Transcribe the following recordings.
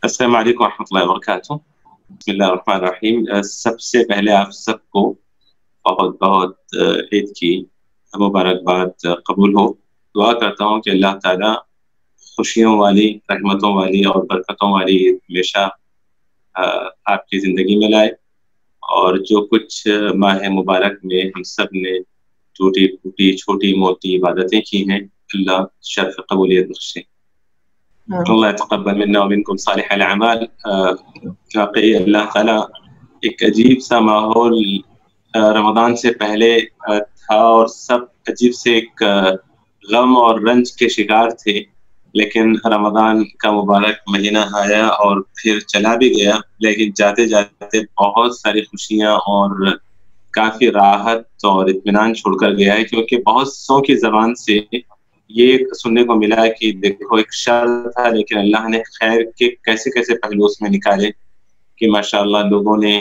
السلام علیکم ورحمۃ اللہ وبرکاتہ۔ بسم اللہ الرحمن الرحیم۔ سب سے پہلے آپ سب کو بہت بہت عید کی مبارکباد قبول ہو۔ دعا کرتا ہوں کہ اللہ تعالیٰ خوشیوں والی، رحمتوں والی اور برکتوں والی عید ہمیشہ آپ کی زندگی میں لائے، اور جو کچھ ماہ مبارک میں ہم سب نے ٹوٹی پھوٹی چھوٹی موٹی عبادتیں کی ہیں، اللہ شرف قبولیت بخشے۔ اللہ يتقبل منا ومنكم صالح الاعمال۔ واقعی اللہ تعالیٰ ایک عجیب سا ماحول رمضان سے پہلے تھا، اور سب عجیب سے ایک غم اور رنج کے شکار تھے، لیکن رمضان کا مبارک مہینہ آیا اور پھر چلا بھی گیا، لیکن جاتے جاتے بہت ساری خوشیاں اور کافی راحت اور اطمینان چھوڑ کر گیا ہے، کیونکہ بہت سو کی زبان سے یہ سننے کو ملا کہ دیکھو ایک شر تھا، لیکن اللہ نے خیر کے کیسے کیسے پہلو اس میں نکالے کہ ماشاءاللہ لوگوں نے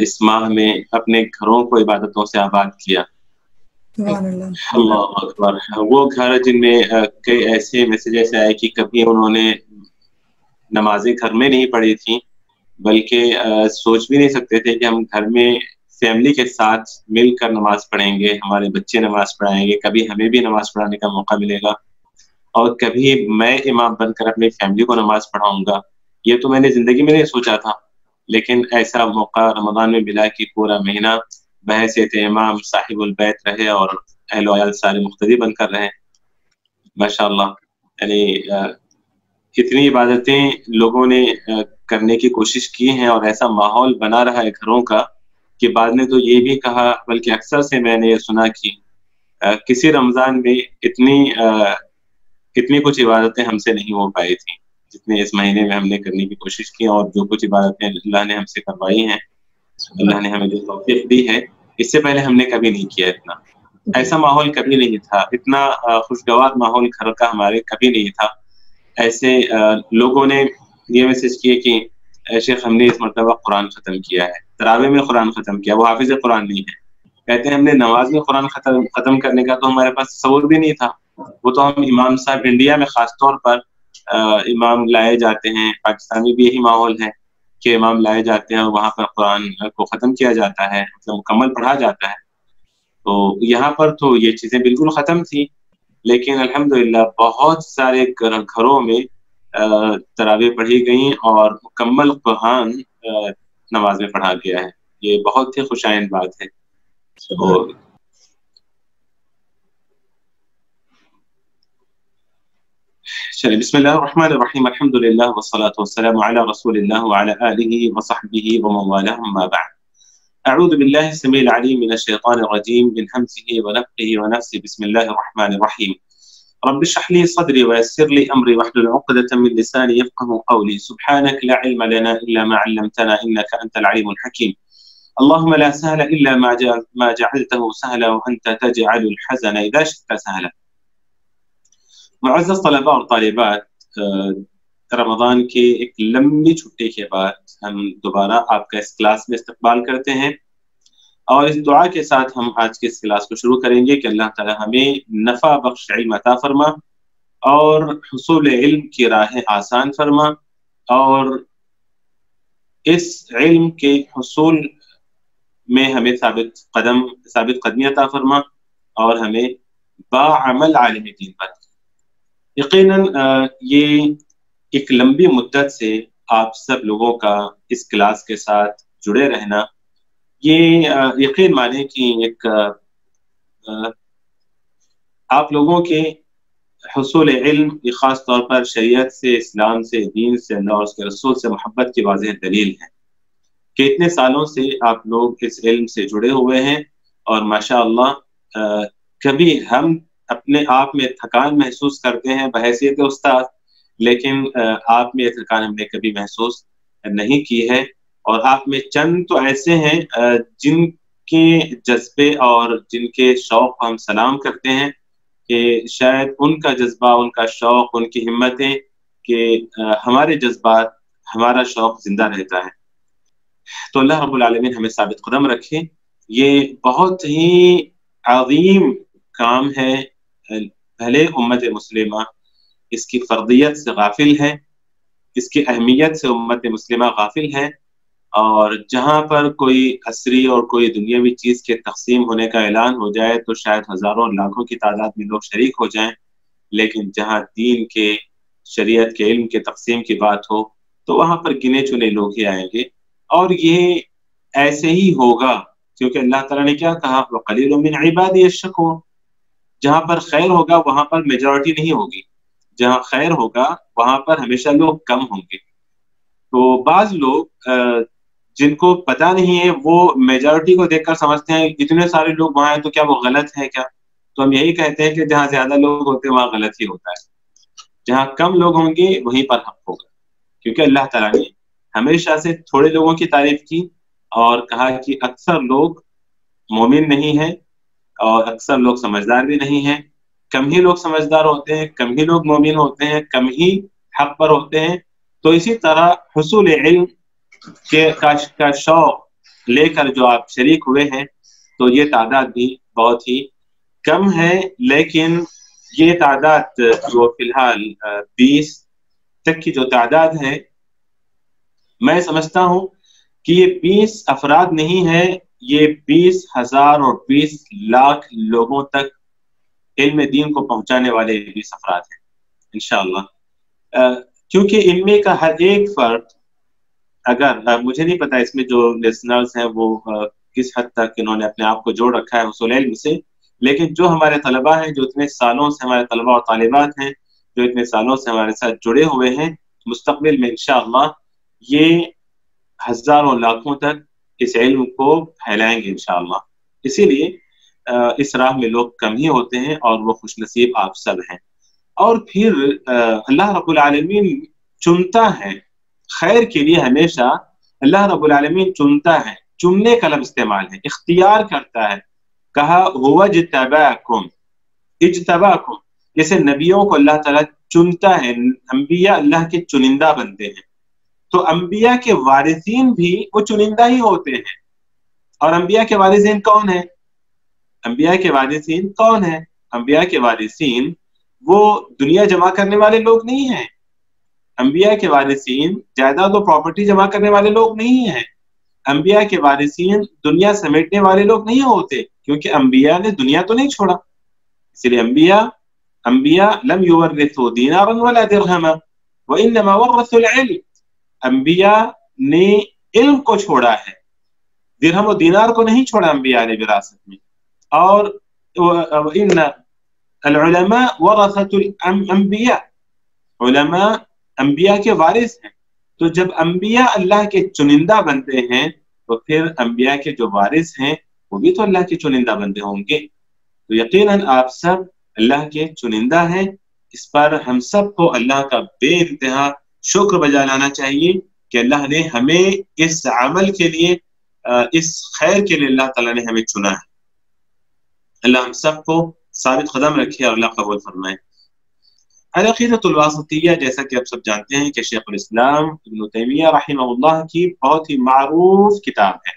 اس ماہ میں اپنے گھروں کو عبادتوں سے آباد کیا۔ اللہ اکبر۔ وہ گھر جن میں کئی ایسے میسیجز آئے کہ کبھی انہوں نے نمازیں گھر میں نہیں پڑھی تھیں، بلکہ سوچ بھی نہیں سکتے تھے کہ ہم گھر میں فیملی کے ساتھ مل کر نماز پڑھیں گے، ہمارے بچے نماز پڑھائیں گے، کبھی ہمیں بھی نماز پڑھانے کا موقع ملے گا، اور کبھی میں امام بن کر اپنی فیملی کو نماز پڑھاؤں گا۔ یہ تو میں نے زندگی میں نہیں سوچا تھا، لیکن ایسا موقع رمضان میں ملا کہ پورا مہینہ بحیثیت امام صاحب البیت رہے اور اہل و عیال سارے مقتدی بن کر رہے۔ ماشاءاللہ، یعنی اتنی عبادتیں لوگوں نے کرنے کی کوشش کی ہیں، اور ایسا ماحول بنا رہا ہے گھروں کا کہ بعد میں تو یہ بھی کہا، بلکہ اکثر سے میں نے یہ سنا کہ کسی رمضان میں اتنی کچھ عبادتیں ہم سے نہیں ہو پائی تھیں جتنے اس مہینے میں ہم نے کرنے کی کوشش کی، اور جو کچھ عبادتیں اللہ نے ہم سے کروائی ہیں، اللہ نے ہمیں جو توفیق دی ہے، اس سے پہلے ہم نے کبھی نہیں کیا۔ اتنا ایسا ماحول کبھی نہیں تھا، اتنا خوشگوار ماحول گھر کا ہمارے کبھی نہیں تھا۔ ایسے لوگوں نے یہ میسج کیے کہ شیخ ہم نے اس مرتبہ قرآن ختم کیا ہے، تراویح میں قرآن ختم کیا۔ وہ حافظ قرآن نہیں ہے، کہتے ہیں ہم نے نماز میں قرآن ختم کرنے کا تو ہمارے پاس تصور بھی نہیں تھا۔ وہ تو ہم امام صاحب انڈیا میں خاص طور پر امام لائے جاتے ہیں، پاکستان میں بھی یہی ماحول ہے کہ امام لائے جاتے ہیں اور وہاں پر قرآن کو ختم کیا جاتا ہے، مطلب مکمل پڑھا جاتا ہے۔ تو یہاں پر تو یہ چیزیں بالکل ختم تھی، لیکن الحمدللہ بہت سارے گھروں میں تراویح پڑھی گئیں اور مکمل قرآن نماز میں پڑھا گیا ہے۔ یہ بہت ہی خوشائند بات ہے۔ چلیے، بسم اللہ الرحمن الرحیم، الحمد للہ والصلاة والسلام علی رسول اللہ وعلی آلہ وصحبہ ومن والہ، اما بعد۔ اعوذ باللہ السمیع العلیم من الشیطان الرجیم، من ہمزہ ونفخہ ونفثہ، بسم اللہ الرحمن الرحیم۔ رب اشرح لي صدري ويسر لي امري واحلل عقدة من لساني يفقهوا قولي، سبحانك لا علم لنا الا ما علمتنا انك انت العليم الحكيم، اللهم لا سهل الا ما جعلته سهلا وانت تجعل الحزن اذا شئت سهلا۔ معزز طلباء اور طالبات، رمضان کے ایک لمبی چھٹی کے بعد ہم دوبارہ آپ کا اس کلاس میں استقبال کرتے ہیں، اور اس دعا کے ساتھ ہم آج کے اس کلاس کو شروع کریں گے کہ اللہ تعالی ہمیں نفع بخش علم عطا فرما، اور حصول علم کی راہیں آسان فرما، اور اس علم کے حصول میں ہمیں ثابت قدمی عطا فرما، اور ہمیں باعمل عالم دین بنا۔ یقیناً یہ ایک لمبی مدت سے آپ سب لوگوں کا اس کلاس کے ساتھ جڑے رہنا، یہ یقین مانیں کہ ایک آپ لوگوں کے حصول علم یہ خاص طور پر شریعت سے، اسلام سے، دین سے، اللہ اور اس کے رسول سے محبت کی واضح دلیل ہے کہ اتنے سالوں سے آپ لوگ اس علم سے جڑے ہوئے ہیں، اور ماشاءاللہ کبھی ہم اپنے آپ میں تھکان محسوس کرتے ہیں بحیثیت استاد، لیکن آپ میں یہ تھکان ہم نے کبھی محسوس نہیں کی ہے، اور آپ میں چند تو ایسے ہیں جن کے جذبے اور جن کے شوق ہم سلام کرتے ہیں کہ شاید ان کا جذبہ، ان کا شوق، ان کی ہمتیں کہ ہمارے جذبات، ہمارا شوق زندہ رہتا ہے۔ تو اللہ رب العالمین ہمیں ثابت قدم رکھے۔ یہ بہت ہی عظیم کام ہے، بھلے امت مسلمہ اس کی فرضیت سے غافل ہے، اس کی اہمیت سے امت مسلمہ غافل ہے، اور جہاں پر کوئی عصری اور کوئی دنیاوی چیز کے تقسیم ہونے کا اعلان ہو جائے تو شاید ہزاروں لاکھوں کی تعداد میں لوگ شریک ہو جائیں، لیکن جہاں دین کے، شریعت کے علم کے تقسیم کی بات ہو تو وہاں پر گنے چنے لوگ ہی آئیں گے، اور یہ ایسے ہی ہوگا کیونکہ اللہ تعالیٰ نے کیا کہا، وَقَلِيلٌ مِّنْ عِبَادِيَ الشَّكُورُ، جہاں پر خیر ہوگا وہاں پر میجورٹی نہیں ہوگی، جہاں خیر ہوگا وہاں پر ہمیشہ لوگ کم ہوں گے۔ تو بعض لوگ جن کو پتہ نہیں ہے وہ میجورٹی کو دیکھ کر سمجھتے ہیں اتنے سارے لوگ وہاں ہیں تو کیا وہ غلط ہے کیا؟ تو ہم یہی کہتے ہیں کہ جہاں زیادہ لوگ ہوتے ہیں وہاں غلط ہی ہوتا ہے، جہاں کم لوگ ہوں گے وہیں پر حق ہوگا، کیونکہ اللہ تعالیٰ نے ہمیشہ سے تھوڑے لوگوں کی تعریف کی اور کہا کہ اکثر لوگ مومن نہیں ہیں اور اکثر لوگ سمجھدار بھی نہیں ہیں، کم ہی لوگ سمجھدار ہوتے ہیں، کم ہی لوگ مومن ہوتے ہیں، کم ہی حق پر ہوتے ہیں۔ تو اسی طرح حصول علم کا شوق لے کر جو آپ شریک ہوئے ہیں تو یہ تعداد بھی بہت ہی کم ہے، لیکن یہ تعداد جو فی الحال 20 تک کی جو تعداد ہے، میں سمجھتا ہوں کہ یہ 20 افراد نہیں ہے، یہ 20,000 اور 20 لاکھ لوگوں تک علم دین کو پہنچانے والے 20 افراد ہیں انشاءاللہ، کیونکہ ان میں کا ہر ایک فرد، اگر مجھے نہیں پتا اس میں جو لسنرز ہیں وہ کس حد تک انہوں نے اپنے آپ کو جوڑ رکھا ہے حصول علم سے، لیکن جو ہمارے طلباء ہیں، جو اتنے سالوں سے ہمارے طلباء اور طالبات ہیں، جو اتنے سالوں سے ہمارے ساتھ جڑے ہوئے ہیں، مستقبل میں انشاءاللہ یہ ہزاروں لاکھوں تک اس علم کو پھیلائیں گے انشاءاللہ۔ اسی لیے اس راہ میں لوگ کم ہی ہوتے ہیں اور وہ خوش نصیب آپ سب ہیں۔ اور پھر اللہ رب العالمین چنتا ہے خیر کے لیے، ہمیشہ اللہ رب العالمین چنتا ہے، چننے کا لفظ استعمال ہے، اختیار کرتا ہے، کہا هو اجتباکم، اجتباکم، جیسے نبیوں کو اللہ تعالیٰ چنتا ہے، انبیاء اللہ کے چنندہ بنتے ہیں، تو انبیاء کے وارثین بھی وہ چنندہ ہی ہوتے ہیں۔ اور انبیاء کے وارثین کون ہیں؟ انبیاء کے وارثین کون ہیں؟ انبیاء کے وارثین وہ دنیا جمع کرنے والے لوگ نہیں ہیں، انبیاء کے وارثین جائیداد و پراپرٹی جمع کرنے والے لوگ نہیں ہیں، انبیاء کے وارثین دنیا سمیٹنے والے لوگ نہیں ہوتے، کیونکہ انبیاء نے دنیا تو نہیں چھوڑا، اس لیے انبیاء لم یورثوا دینارا ولا درہما وانما ورثوا العلم، انبیاء نے علم کو چھوڑا ہے، درہم و دینار کو نہیں چھوڑا انبیاء نے وراثت میں۔ اور ان العلماء ورثۃ الانبیاء، علماء انبیاء کے وارث ہیں، تو جب انبیاء اللہ کے چنندہ بنتے ہیں تو پھر انبیاء کے جو وارث ہیں وہ بھی تو اللہ کے چنندہ بندے ہوں گے، تو یقیناً آپ سب اللہ کے چنندہ ہیں۔ اس پر ہم سب کو اللہ کا بے انتہا شکر بجا لانا چاہیے کہ اللہ نے ہمیں اس عمل کے لیے، اس خیر کے لیے اللہ تعالیٰ نے ہمیں چنا ہے۔ اللہ ہم سب کو ثابت قدم رکھے اور اللہ قبول فرمائے۔ العقیدۃ الواسطیہ، جیسا کہ آپ سب جانتے ہیں کہ شیخ الاسلام ابن تیمیہ رحمہ اللہ کی بہت ہی معروف کتاب ہے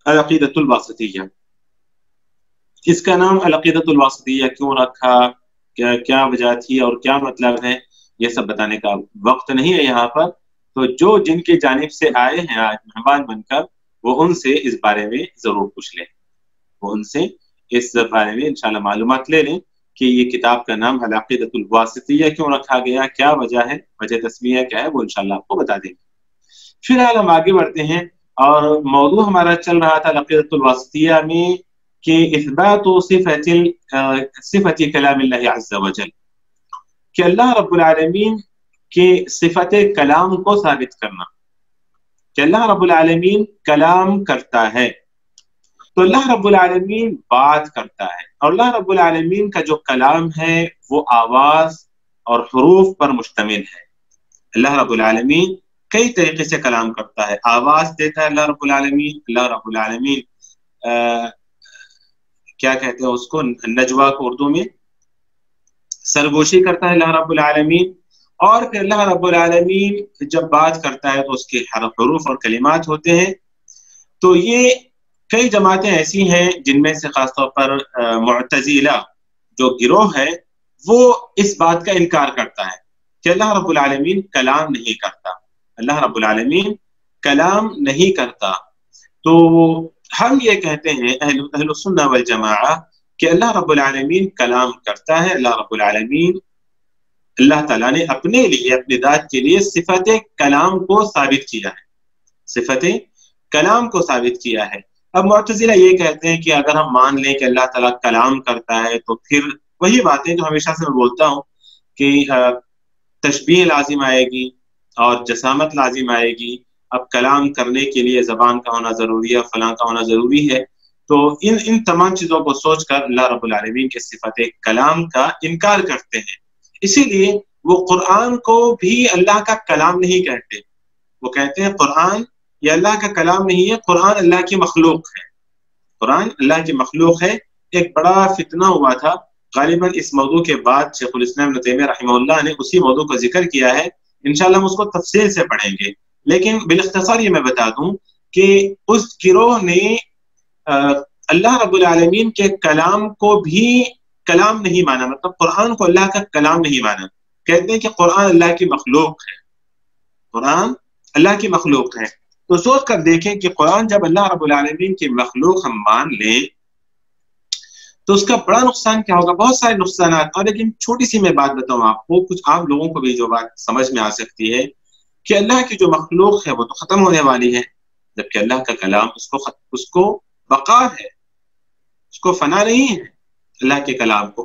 العقیدۃ الواسطیہ۔ اس کا نام العقیدۃ الواسطیہ کیوں رکھا، کیا وجہ تھی اور کیا مطلب ہے، یہ سب بتانے کا وقت نہیں ہے یہاں پر، تو جو جن کی جانب سے آئے ہیں آج مہمان بن کر وہ ان سے اس بارے میں ضرور پوچھ لیں، وہ ان سے اس بارے میں انشاءاللہ معلومات لے لیں کہ یہ کتاب کا نام العقیدۃ الواسطیہ کیوں رکھا گیا، کیا وجہ ہے، وجہ تسمیہ کیا ہے، وہ انشاءاللہ آپ کو بتا دیں گے۔ فی الحال ہم آگے بڑھتے ہیں، اور موضوع ہمارا چل رہا تھا العقیدۃ الواسطیہ میں کہ اثبات صفت کلام اللہ عز وجل، کہ اللہ رب العالمین کے صفت کلام کو ثابت کرنا، کہ اللہ رب العالمین کلام کرتا ہے، تو اللہ رب العالمین بات کرتا ہے، اور اللہ رب العالمین کا جو کلام ہے وہ آواز اور حروف پر مشتمل ہے۔ اللہ رب العالمین کئی طریقے سے کلام کرتا ہے، آواز دیتا ہے اللہ رب العالمین، اللہ رب العالمین کیا کہتے ہیں اس کو، نجوا کو اردو میں سرگوشی کرتا ہے اللہ رب العالمین، اور پھر اللہ رب العالمین جب بات کرتا ہے تو اس کے حروف اور کلمات ہوتے ہیں۔ تو یہ کئی جماعتیں ایسی ہیں جن میں سے خاص طور پر معتزلہ جو گروہ ہے وہ اس بات کا انکار کرتا ہے کہ اللہ رب العالمین کلام نہیں کرتا، اللہ رب العالمین کلام نہیں کرتا. تو ہم یہ کہتے ہیں اہل السنہ والجماعہ کہ اللہ رب العالمین کلام کرتا ہے. اللہ رب العالمین اللہ تعالیٰ نے اپنے لیے اپنی ذات کے لیے صفت کلام کو ثابت کیا ہے، صفت کلام کو ثابت کیا ہے. اب معتزلہ یہ کہتے ہیں کہ اگر ہم مان لیں کہ اللہ تعالیٰ کلام کرتا ہے تو پھر وہی باتیں جو ہمیشہ سے میں بولتا ہوں کہ تشبیہ لازم آئے گی اور جسامت لازم آئے گی. اب کلام کرنے کے لیے زبان کا ہونا ضروری ہے، فلاں کا ہونا ضروری ہے. تو ان تمام چیزوں کو سوچ کر اللہ رب العالمین کے صفت کلام کا انکار کرتے ہیں. اسی لیے وہ قرآن کو بھی اللہ کا کلام نہیں کہتے، وہ کہتے ہیں قرآن یہ اللہ کا کلام نہیں ہے، قرآن اللہ کی مخلوق ہے، قرآن اللہ کی مخلوق ہے. ایک بڑا فتنہ ہوا تھا غالباً اس موضوع کے بعد شیخ الاسلام ابن تیمیہ رحمہ اللہ نے اسی موضوع کو ذکر کیا ہے. انشاءاللہ ہم اس کو تفصیل سے پڑھیں گے، لیکن بالاختصار یہ میں بتا دوں کہ اس گروہ نے اللہ رب العالمین کے کلام کو بھی کلام نہیں مانا، مطلب قرآن کو اللہ کا کلام نہیں مانا. کہتے ہیں کہ قرآن اللہ کی مخلوق ہے، قرآن اللہ کی مخلوق ہے. تو سوچ کر دیکھیں کہ قرآن جب اللہ رب العالمین کی مخلوق ہم مان لیں تو اس کا بڑا نقصان کیا ہوگا؟ بہت سارے نقصانات. اور لیکن چھوٹی سی میں بات بتاؤں آپ کو، کچھ عام لوگوں کو بھی جو بات سمجھ میں آ سکتی ہے کہ اللہ کی جو مخلوق ہے وہ تو ختم ہونے والی ہے، جبکہ اللہ کا کلام اس کو بقا ہے، اس کو فنا نہیں ہے اللہ کے کلام کو.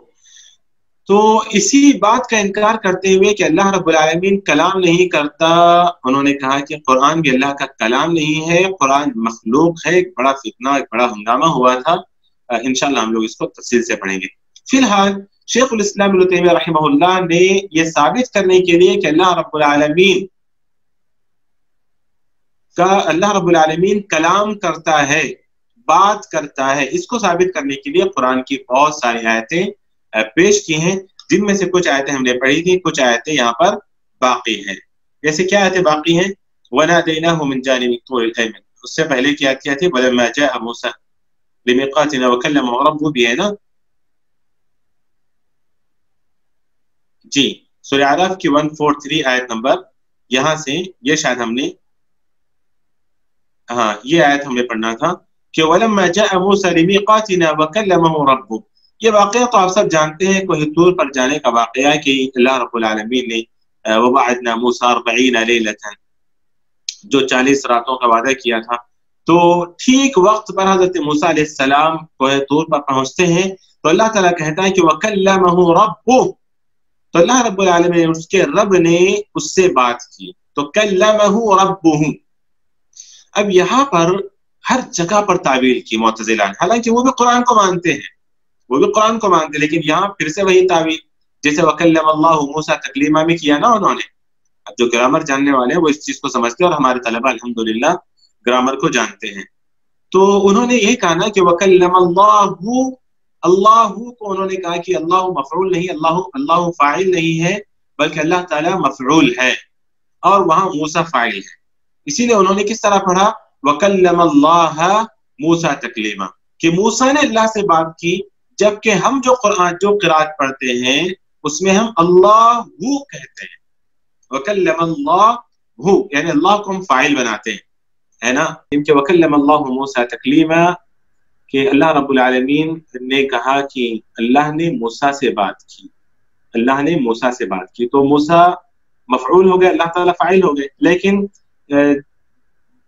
تو اسی بات کا انکار کرتے ہوئے کہ اللہ رب العالمین کلام نہیں کرتا، انہوں نے کہا کہ قرآن بھی اللہ کا کلام نہیں ہے، قرآن مخلوق ہے. ایک بڑا فتنہ، ایک بڑا ہنگامہ ہوا تھا. انشاءاللہ ہم لوگ اس کو تفصیل سے پڑھیں گے. فی الحال شیخ الاسلام ابن تیمیہ رحمہ اللہ نے یہ ثابت کرنے کے لیے کہ اللہ رب العالمین کلام کرتا ہے، بات کرتا ہے، اس کو ثابت کرنے کے لیے قرآن کی بہت ساری آیتیں پیش کی ہیں، جن میں سے کچھ آیتیں ہم نے پڑھی تھی، کچھ آیتیں یہاں پر باقی ہیں. جیسے کیا آیتیں باقی ہیں؟ وَنَادَيْنَاهُ مِنْ جَانِبِ الطُّورِ الْأَيْمَنِ. اس سے پہلے کی آیت کیا تھی؟ وَلَمَّا جَاءَ مُوسَىٰ لِمِيقَاتِنَا وَكَلَّمَهُ رَبُّهُ بھی ہے نا جی. سورہ اعراف کی 143 آیت نمبر، یہاں سے یہ شاید ہم نے یہ آیت ہم نے پڑھنا تھا کہ وَلَمَّا جَاءَ مُوسَىٰ لِمِيقَاتِنَا وَكَلَّمَهُ رَبُّهُ. یہ واقعہ تو آپ سب جانتے ہیں، کوہ طور پر جانے کا واقعہ ہے کہ اللہ رب العالمین نے وَوَعَدْنَا مُوسَىٰ 40 لَيْلَةً جو 40 راتوں کا وعدہ کیا تھا. تو ٹھیک وقت پر حضرت موسیٰ علیہ السلام کوہ طور پر پہنچتے ہیں تو اللہ تعالیٰ کہتا ہے کہ وَكَلَّمَهُ رَبُّهُ. تو اللہ رب العالمین اس کے رب نے اس سے بات کی، تو کلمہ ربہ. اب یہاں پر ہر جگہ پر تعویل کی معتزلہ، حالانکہ وہ بھی قرآن کو مانتے ہیں، وہ بھی قرآن کو مانتے، لیکن یہاں پھر سے وہی تعویل، جیسے وَكَلَّمَ اللَّهُ مُوسَىٰ تکلیمہ میں کیا نا انہوں نے. اب جو گرامر جاننے والے ہیں وہ اس چیز کو سمجھتے ہیں، اور ہمارے طلبہ الحمدللہ گرامر کو جانتے ہیں. تو انہوں نے یہ کہا نا کہ وَكَلَّمَ اللَّهُ، اللہ کو انہوں نے کہا کہ اللہ مفعول نہیں، اللہ فاعل نہیں ہے، بلکہ اللہ تعالیٰ مفعول ہے اور وہاں موسیٰ فاعل ہے. اسی لیے انہوں نے کس طرح پڑھا؟ وَكَلَّمَ اللَّهَ مُوسَىٰ تکلیمہ، کہ موسیٰ نے اللہ سے بات کی، جبکہ ہم جو قرآت پڑھتے ہیں اس میں ہم اللہ کہتے ہیں. وَكَلَّمَ اللَّهُ یعنی اللہ کو ہم فاعل بناتے ہیں، ہے نا. ان کے وَكَلَّمَ اللَّهُ مُوسَىٰ تکلیمہ کہ اللہ رب العالمین نے کہا کہ اللہ نے موسیٰ سے بات کی، اللہ نے موسیٰ سے بات کی. تو موسیٰ مفعول ہو گئے، اللہ تعالیٰ فاعل ہو گئے. لیکن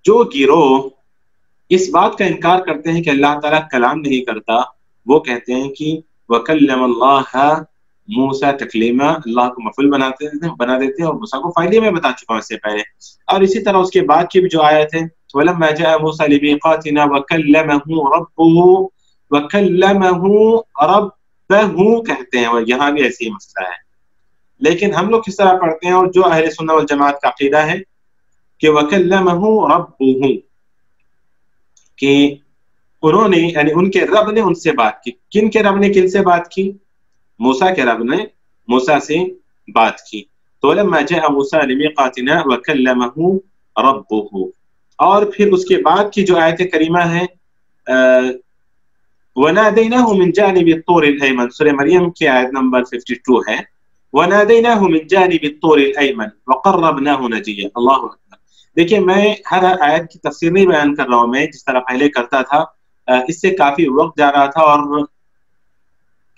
جو گروہ اس بات کا انکار کرتے ہیں کہ اللہ تعالیٰ کلام نہیں کرتا، وہ کہتے ہیں کہ وَكَلَّمَ اللَّهَ موسیٰ تکلیمہ، اللہ کو مفعول بنا دیتے ہیں اور موسیٰ کو فاعل. میں بتا چکا ہوں اس سے پہلے. اور اسی طرح اس کے بعد کی بھی جو آیت ہے وَلَمَّا جَاءَ مُوسَىٰ لِمِيقَاتِنَا وَكَلَّمَهُ رَبُّهُ، وَكَلَّمَهُ رَبَّهُ کہتے ہیں، اور یہاں بھی ایسی مسئلہ ہے. لیکن ہم لوگ کس طرح پڑھتے ہیں، اور جو اہل سنت والجماعت کا عقیدہ ہے کہ وَكَلَّمَهُ رَبُّهُ، کہ انہوں نے یعنی ان کے رب نے ان سے بات کی. کن کے رب نے کن سے بات کی؟ موسیٰ کے رب نے موسیٰ سے بات کی. تو لما جاء موسیٰ لمیقاتنا وکلمہ ربہ. اور پھر اس کے بعد کی جو آیت کریمہ ہے ونادیناہ من جانب الطور الایمن، سورہ مریم کی آیت نمبر 52 ہے وَنَادَيْنَاهُ مِنْ جَانِبِ الطُّورِ الْأَيْمَنِ وَقَرَّبْنَاهُ نَجِيًّا. اللہ اکبر. دیکھیے میں ہر آیت کی تفسیر نہیں بیان کر رہا ہوں، میں جس طرح پہلے کرتا تھا اس سے کافی وقت جا رہا تھا اور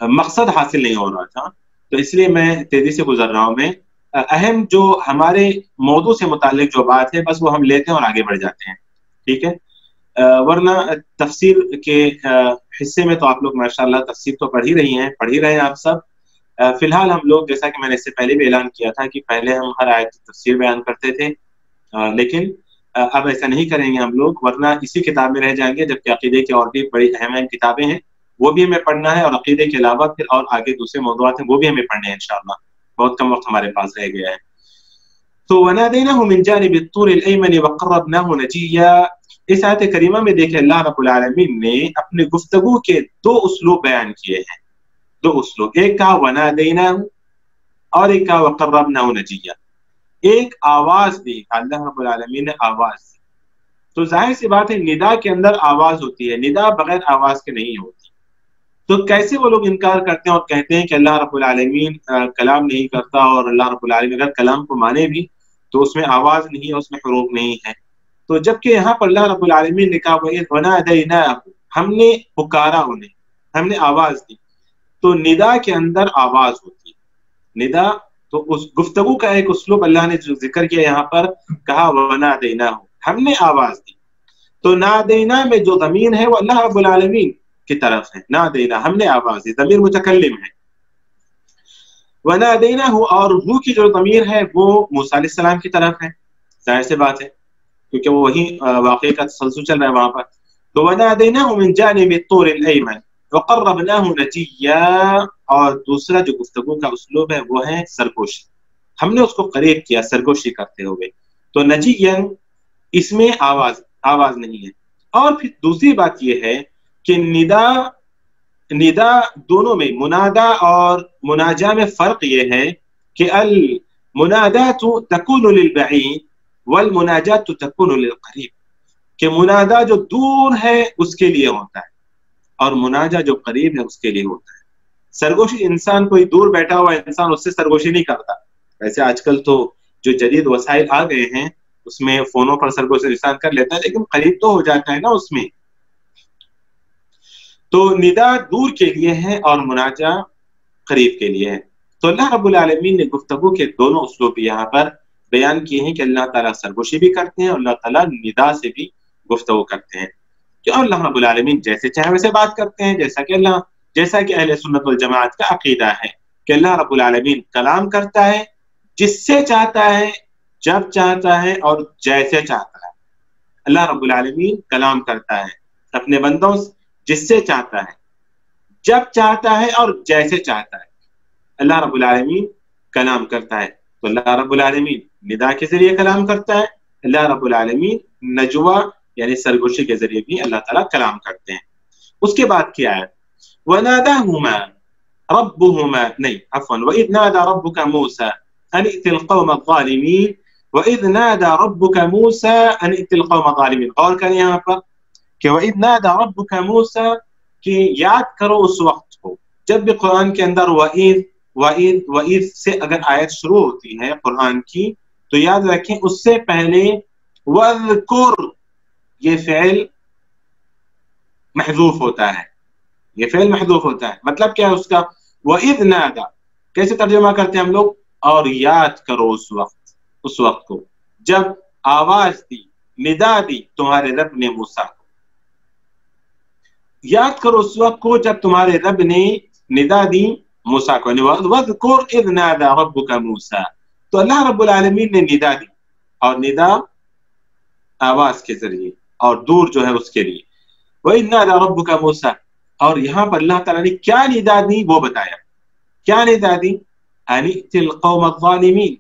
مقصد حاصل نہیں ہو رہا تھا، تو اس لیے میں تیزی سے گزر رہا ہوں. میں اہم جو ہمارے موضوع سے متعلق جو بات ہے بس وہ ہم لیتے ہیں اور آگے بڑھ جاتے ہیں، ٹھیک ہے؟ ورنہ تفسیر کے حصے میں تو آپ لوگ ماشاءاللہ تفسیر تو پڑھ ہی رہے ہیں آپ سب. فی الحال ہم لوگ جیسا کہ میں نے اس سے پہلے بھی اعلان کیا تھا کہ پہلے ہم ہر آیت کی تفسیر بیان کرتے تھے، لیکن اب ایسا نہیں کریں گے ہم لوگ، ورنہ اسی کتاب میں رہ جائیں گے. جبکہ عقیدے کی اور بھی بڑی اہم کتابیں ہیں، وہ بھی ہمیں پڑھنا ہے، اور عقیدے کے علاوہ پھر اور آگے دوسرے موضوعات ہیں وہ بھی ہمیں پڑھنے ہیں انشاءاللہ. بہت کم وقت ہمارے پاس رہ گیا ہے. تو وَنَادَيْنَاهُ مِنْ جَانِبِ الطُّورِ الْأَيْمَنِ وَقَرَّبْنَاهُ نَجِيًّا. اس آیت کریمہ میں دیکھیں اللہ رب العالمین نے اپنی گفتگو کے دو اسلوب بیان کیے ہیں، دو اسلوب. ایک کہا وَنَادَيْنَاهُ اور ایک کہا وَقَرَّبْنَاهُ نَجِيًّا. ایک آواز دی، اللہ رب العالمین نے آواز دی. تو ظاہر سی بات ہے ندا کے اندر آواز ہوتی ہے، ندا بغیر آواز کے نہیں ہوتی. تو کیسے وہ لوگ انکار کرتے ہیں اور کہتے ہیں کہ اللہ رب العالمین کلام نہیں کرتا، اور اللہ رب العالمین اگر کلام کو مانے بھی تو اس میں آواز نہیں ہے، اس میں حروف نہیں ہے. تو جبکہ یہاں پر اللہ رب العالمین نے کہا وَنَادَيْنَاهُ، ہم نے پکارا انہیں، ہم نے آواز دی. تو ندا کے اندر آواز ہوتی ہے. ندا تو اس گفتگو کا ایک اسلوب اللہ نے جو ذکر کیا یہاں پر، کہا وَنَادَيْنَاهُ، ہم نے آواز دی. تو نادینا میں جو ضمیر ہے وہ اللہ رب العالمین کی طرف ہے. نادینا ہم نے آواز دی، ضمیر متکلم ہے. وَنَادَيْنَاهُ اور ہو کی جو ضمیر ہے وہ موسیٰ علیہ السلام کی طرف ہے، ظاہر سی بات ہے کیونکہ وہ وہی واقعے کا تسلسل چل رہا ہے وہاں پر. تو وَنَادَيْنَاهُ مِنْ جَانِبِ الطُّورِ الْأَيْمَنِ وَقَرَّبْنَاهُ نَجِيًّا. اور دوسرا جو گفتگو کا اسلوب ہے وہ ہے سرگوشی، ہم نے اس کو قریب کیا سرگوشی کرتے ہوئے. تو نجیًّا اس میں آواز نہیں ہے. اور پھر دوسری بات یہ ہے کہ ندا دونوں میں، منادا اور مناجا میں فرق یہ ہے کہ المنادات تکون للبعید والمناجات تکون للقریب، کہ منادا جو دور ہے اس کے لیے ہوتا ہے اور مناجا جو قریب ہے اس کے لیے ہوتا ہے. سرگوشی انسان کوئی دور بیٹھا ہوا انسان اس سے سرگوشی نہیں کرتا. ویسے آج کل تو جو جدید وسائل آ گئے ہیں اس میں فونوں پر سرگوشی انسان کر لیتا ہے، لیکن قریب تو ہو جاتا ہے نا اس میں. تو ندا دور کے لیے ہے اور مناجا قریب کے لیے ہے. تو اللہ رب العالمین نے گفتگو کے دونوں اسلوب یہاں پر بیان کیے ہیں کہ اللہ تعالیٰ سرگوشی بھی کرتے ہیں اور اللہ تعالیٰ ندا سے بھی گفتگو کرتے ہیں. کہ اللہ رب العالمین جیسے چاہے ویسے بات کرتے ہیں، جیسا کہ اہل سنت والجماعت کا عقیدہ ہے کہ اللہ رب العالمین کلام کرتا ہے جس سے چاہتا ہے، جب چاہتا ہے اور جیسے چاہتا ہے. اللہ رب العالمین کلام کرتا ہے اپنے بندوں جس سے چاہتا ہے، جب چاہتا ہے اور جیسے چاہتا ہے. اللہ رب العالمین کلام کرتا ہے تو اللہ رب العالمین ندا کے ذریعے کلام کرتا ہے. اللہ رب العالمین نجوا یعنی سرگوشی کے ذریعے بھی اللہ تعالیٰ کلام کرتے ہیں. اس کے بعد کیا ہے؟ وَنَادَاهُمَا رَبُّهُمَا وَإِذْ نَادَى رَبُّكَ مُوسَى أَنِ ائْتِ الْقَوْمَ الظَّالِمِينَ وَإِذْ نَادَى رَبُّكَ مُوسَى أَنِ ائْتِ الْقَوْمَ الظَّالِمِينَ. غور کریں یہاں پر کہ وَإِذْ نَادَى رَبُّكَ مُوسَى، کہ یاد کرو اس وقت کو جب بھی قرآن کے اندر وَإِذْ سے اگر آیت شروع ہوتی ہے قرآن کی تو یاد رکھیں اس سے پہلے وَاذْكُرْ یہ فعل محذوف ہوتا ہے. یہ فعل محذوف ہوتا ہے. مطلب کیا ہے اس کا؟ وَإِذْ نَادَى کیسے ترجمہ کرتے ہیں ہم لوگ؟ اور یاد کرو اس وقت کو جب آواز دی، ندا دی تمہارے رب نے موسیٰ کو. یاد کرو اس وقت کو جب تمہارے رب نے ندا دی موسیٰ کو. وَاذْكُرْ إِذْ نَادَى رَبُّكَ مُوسَى. تو اللہ رب العالمین نے ندا دی، اور ندا آواز کے ذریعے اور دور جو ہے اس کے لیے. وَإِذْ نَادَى رَبُّكَ مُوسَى. اور یہاں پر اللہ تعالیٰ نے کیا ندا دی وہ بتایا. کیا ندا دی؟ أَنِ ائْتِ الْقَوْمَ الظَّالِمِينَ.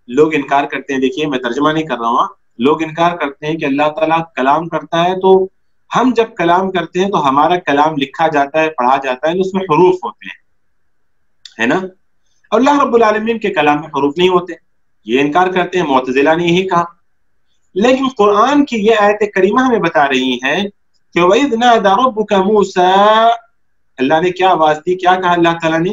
لوگ انکار کرتے ہیں، دیکھیے میں ترجمہ نہیں کر رہا ہوں، لوگ انکار کرتے ہیں کہ اللہ تعالیٰ کلام کرتا ہے تو ہم جب کلام کرتے ہیں تو ہمارا کلام لکھا جاتا ہے، پڑھا جاتا ہے، اس میں حروف ہوتے ہیں، ہے نا؟ اللہ رب العالمین کے کلام میں حروف نہیں ہوتے. یہ انکار کرتے ہیں، معتزلہ نے یہی کہا. لیکن قرآن کی یہ آیت کریمہ ہمیں بتا رہی ہے کہ وَإِذْ نَادَى رَبُّكَ مُوسَى، اللہ نے کیا آواز دی، کیا کہا اللہ تعالیٰ نے؟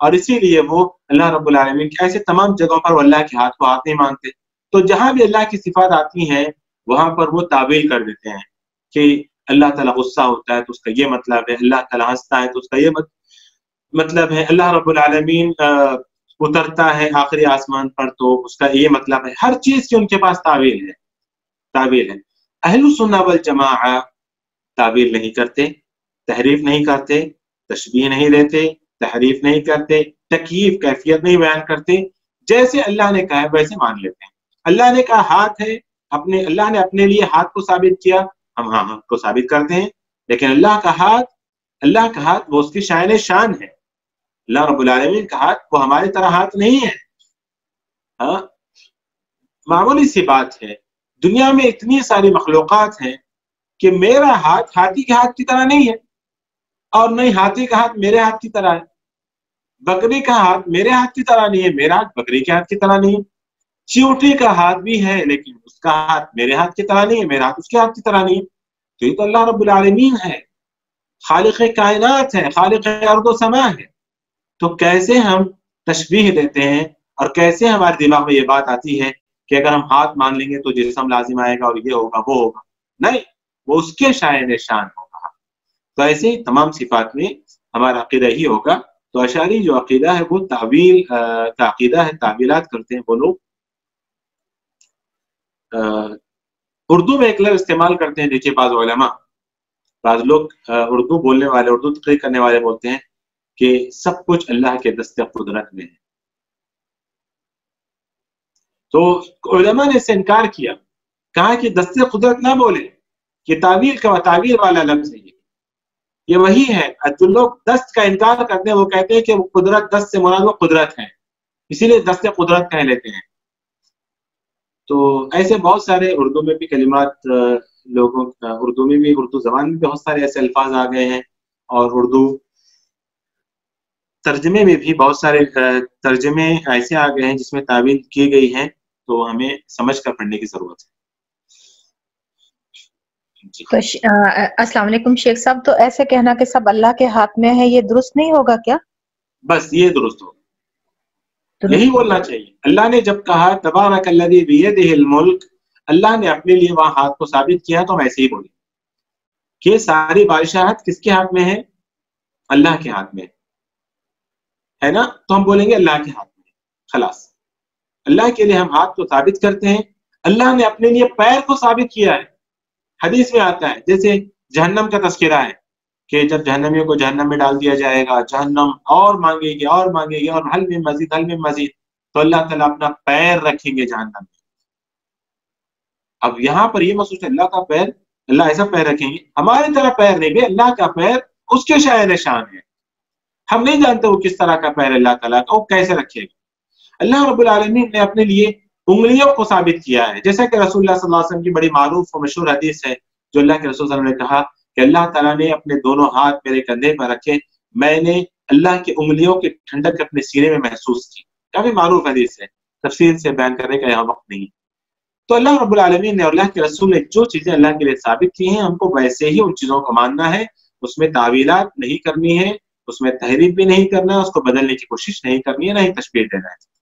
اور اسی لیے وہ اللہ رب العالمین کی ایسے تمام جگہوں پر وہ اللہ کے ہاتھ کو ہاتھ نہیں مانتے. تو جہاں بھی اللہ کی صفات آتی ہیں وہاں پر وہ تعویل کر دیتے ہیں کہ اللہ تعالیٰ غصہ ہوتا ہے تو اس کا یہ مطلب ہے، اللہ تعالیٰ ہنستا ہے تو اس کا یہ مطلب ہے، اللہ رب العالمین اترتا ہے آخری آسمان پر تو اس کا یہ مطلب ہے. ہر چیز کی ان کے پاس تعویل ہے. اہل السنہ والجماعہ تعویل نہیں کرتے، تحریف نہیں کرتے، تشبیہ نہیں دیتے، تحریف نہیں کرتے، تکییف کیفیت نہیں بیان کرتے. جیسے اللہ نے کہا ہے ویسے مان لیتے ہیں. اللہ نے کہا ہاتھ ہے، اللہ نے اپنے لیے ہاتھ کو ثابت کیا، ہم ہاتھ کو ثابت کرتے ہیں. لیکن اللہ کا ہاتھ وہ اس کی شان ہے. اللہ رب العالمین کا ہاتھ وہ ہماری طرح ہاتھ نہیں ہے. ہاں معمولی سی بات ہے. دنیا میں اتنی ساری مخلوقات ہیں کہ میرا ہاتھ ہاتھی کے ہاتھ کی طرح نہیں ہے، اور نہیں ہاتھی کا ہاتھ میرے ہاتھ کی طرح ہے. بکری کا ہاتھ میرے ہاتھ کی طرح نہیں ہے، میرا ہاتھ بکری کے ہاتھ کی طرح نہیں ہے. چیوٹی کا ہاتھ بھی ہے لیکن اس کا ہاتھ میرے ہاتھ کی طرح نہیں ہے، میرا ہاتھ اس کے ہاتھ کی طرح نہیں ہے. تو یہ تو اللہ رب العالمین ہے، خالق کائنات ہے، خالق ارض و سما ہے. تو کیسے ہم تشبیہ دیتے ہیں اور کیسے ہمارے دماغ میں یہ بات آتی ہے کہ اگر ہم ہاتھ مان لیں گے تو جسم لازم آئے گا اور یہ ہوگا وہ ہوگا. نہیں، وہ اس کے شان ہوگا. تو ایسے ہی تمام صفات میں ہمارا عقیدہ ہی ہوگا. تو اشعری جو عقیدہ ہے وہ تعویل کا عقیدہ ہے، تعویلات کرتے ہیں وہ لوگ. اردو میں ایک لفظ استعمال کرتے ہیں، دیکھیے بعض لوگ اردو بولنے والے، اردو تقریر کرنے والے بولتے ہیں کہ سب کچھ اللہ کے دست قدرت میں ہے. تو علماء نے اس سے انکار کیا، کہا کہ دست قدرت نہ بولے، یہ تعویل والا لفظ ہے. یہ وہی ہے جو لوگ دست کا انکار کرتے ہیں، وہ کہتے ہیں کہ وہ قدرت، دست سے مراد وہ قدرت ہے، اسی لیے دست قدرت کہہ لیتے ہیں. تو ایسے بہت سارے اردو میں بھی کلمات اردو زبان میں بہت سارے ایسے الفاظ آ گئے ہیں، اور اردو ترجمے میں بھی بہت سارے ترجمے ایسے آ گئے ہیں جس میں تعویل کی گئی ہے. تو ہمیں سمجھ کر پڑھنے کی ضرورت ہے. تو السلام علیکم شیخ صاحب، تو ایسے کہنا کہ سب اللہ کے ہاتھ میں ہے، یہ درست نہیں ہوگا کیا؟ بس یہ درست ہوگا، یہی بولنا چاہیے. اللہ نے جب کہا تبارک الذی بیدہ الملک، اللہ نے اپنے لیے وہاں ہاتھ کو ثابت کیا، تو ہم ایسے ہی بولیں کہ ساری بادشاہت کس کے ہاتھ میں ہے؟ اللہ کے ہاتھ میں ہے نا. تو ہم بولیں گے اللہ کے ہاتھ میں. خلاص اللہ کے لیے ہم ہاتھ کو ثابت کرتے ہیں. اللہ نے اپنے لیے پیر کو ثابت کیا ہے. حدیث میں آتا ہے، جیسے جہنم کا تذکرہ ہے کہ جب جہنمیوں کو جہنم میں ڈال دیا جائے گا، جہنم اور مانگے گی اور حل میں مزید، تو اللہ تعالیٰ اپنا پیر رکھیں گے جہنم میں. اب یہاں پر یہ محسوس ہے اللہ کا پیر، اللہ ایسا پیر رکھیں گے، ہماری طرح پیر نہیں، اللہ کا پیر اس کے شان ہے. ہم نہیں جانتے وہ کس طرح کا پیر اللہ تعالیٰ کا، وہ کیسے رکھے گا. اللہ رب العالمین نے اپنے لیے انگلیوں کو ثابت کیا ہے، جیسا کہ رسول اللہ صلی اللہ علیہ وسلم کی بڑی معروف و مشہور حدیث ہے، جو اللہ کے رسول صلی اللہ علیہ وسلم نے کہا کہ اللہ تعالیٰ نے اپنے دونوں ہاتھ میرے کندھے پر رکھے، میں نے اللہ کی انگلیوں کی ٹھنڈک اپنے سینے میں محسوس کی. کافی معروف حدیث ہے، تفصیل سے بیان کرنے کا یہاں وقت نہیں. تو اللہ رب العالمین نے اور اللہ کے رسول نے جو چیزیں اللہ کے لیے ثابت کی ہیں، ہم کو ویسے ہی ان چیزوں کو ماننا ہے. اس میں تعویلات نہیں کرنی ہے، اس میں تحریف بھی نہیں کرنا ہے، اس کو بدلنے کی کوشش نہیں کرنی ہے، نہ ہی تشبیہ دینا ہے.